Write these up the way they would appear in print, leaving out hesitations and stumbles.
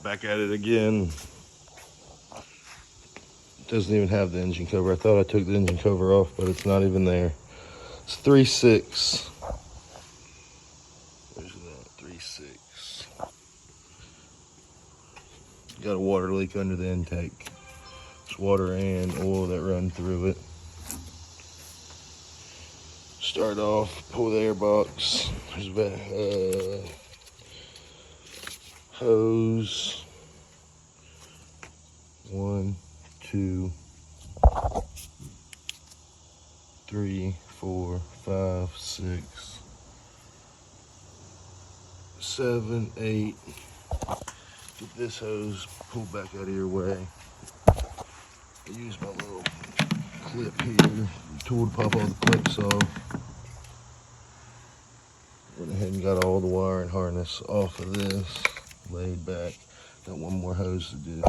Back at it again. Doesn't even have the engine cover. I thought I took the engine cover off, but it's not even there. It's 3.6. Where's it at? 3.6. Got a water leak under the intake. It's water and oil that run through it. Start off, pull the air box. There's a hose. 1, 2, 3, 4, 5, 6, 7, 8. Get this hose pulled back out of your way. I use my little clip here, tool to pop all the clips off. Went ahead and got all the wire and harness off of this, laid back. Got one more hose to do.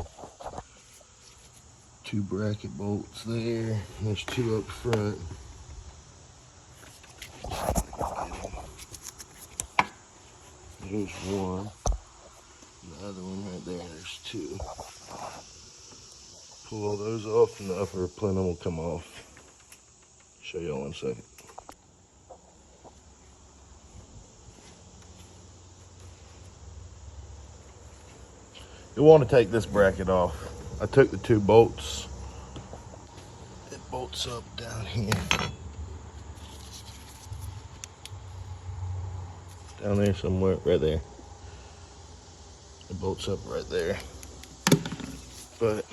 2 bracket bolts there. There's 2 up front. There's 1. The other one right there, there's 2. Pull all those off and the upper plenum will come off. Show y'all in a second. You'll want to take this bracket off. I took the 2 bolts. It bolts up down here. Down there somewhere, right there. It bolts up right there. But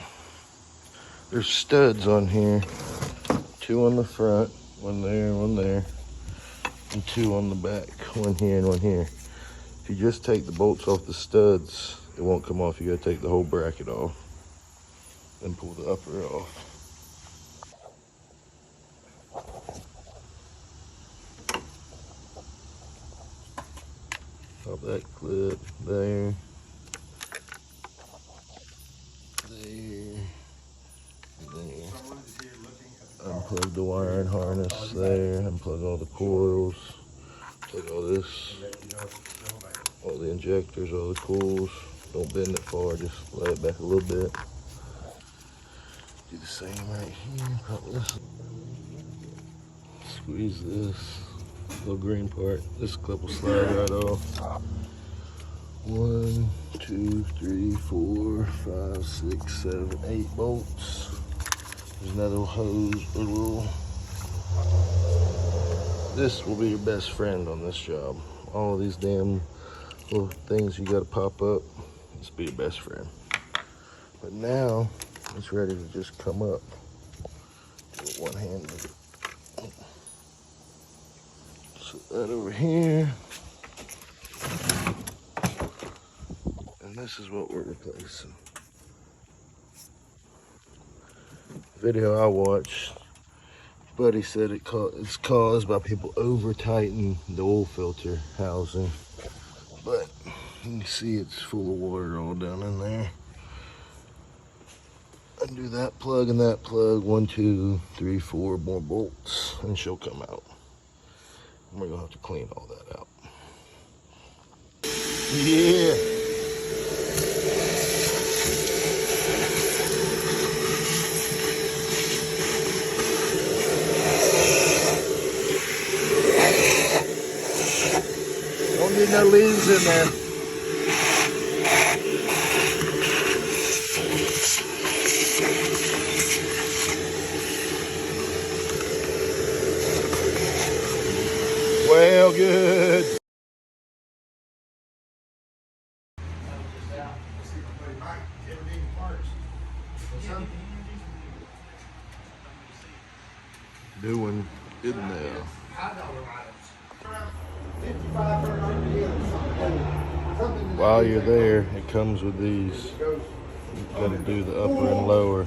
there's studs on here. 2 on the front, 1 there, 1 there, and 2 on the back, 1 here and 1 here. If you just take the bolts off the studs, it won't come off. You gotta take the whole bracket off, then pull the upper off. Pop that clip there. Unplug the wire and harness there. Unplug all the coils. Plug all this. All the injectors, all the coils. Don't bend it far, just lay it back a little bit. Do the same right here. Pop this. Squeeze this little green part. This clip will slide right off. 1, 2, 3, 4, 5, 6, 7, 8 bolts. There's another hose, a little. This will be your best friend on this job. All of these damn little things you gotta pop up, this will be your best friend. But now, it's ready to just come up. Do it one-handed. Set that over here. And this is what we're replacing. Video I watched, buddy said it's caused by people over tightening the oil filter housing, but you can see it's full of water all down in there. Undo that plug and that plug, 1, 2, 3, 4 more bolts, and she'll come out. And we're gonna have to clean all that out. Yeah. Don't need no leaves in there. Well, good. Doing good now. While you're there, it comes with these. You gotta do the upper and lower.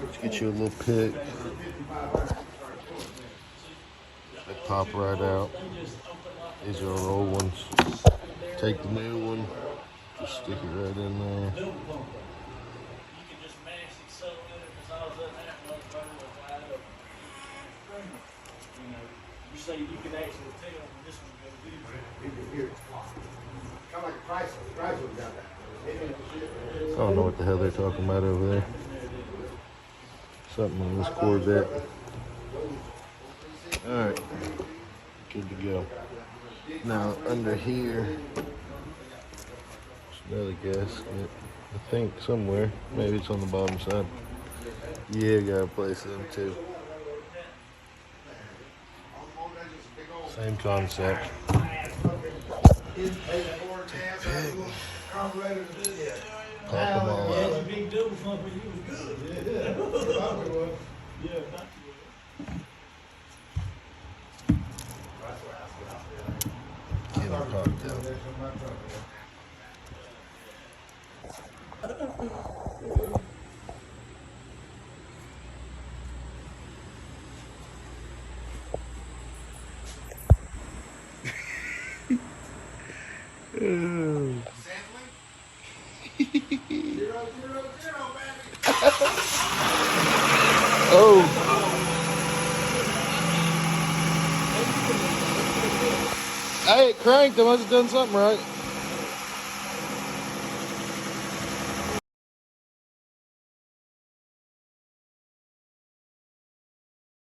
Let's get you a little pick. They pop right out. These are our old ones. Take the new one, just stick it right in there. So you can actually tell when this one's going to do. Kind of like a Chrysler. Chrysler got that. the hell they're talking about over there. Something on this Corvette. Alright, good to go. Now under here, there's another gasket, I think somewhere. Maybe it's on the bottom side. Yeah, gotta place them too. Same concept. Pop them all out. Get them popped out. Oh. Hey, it cranked. I must have done something right.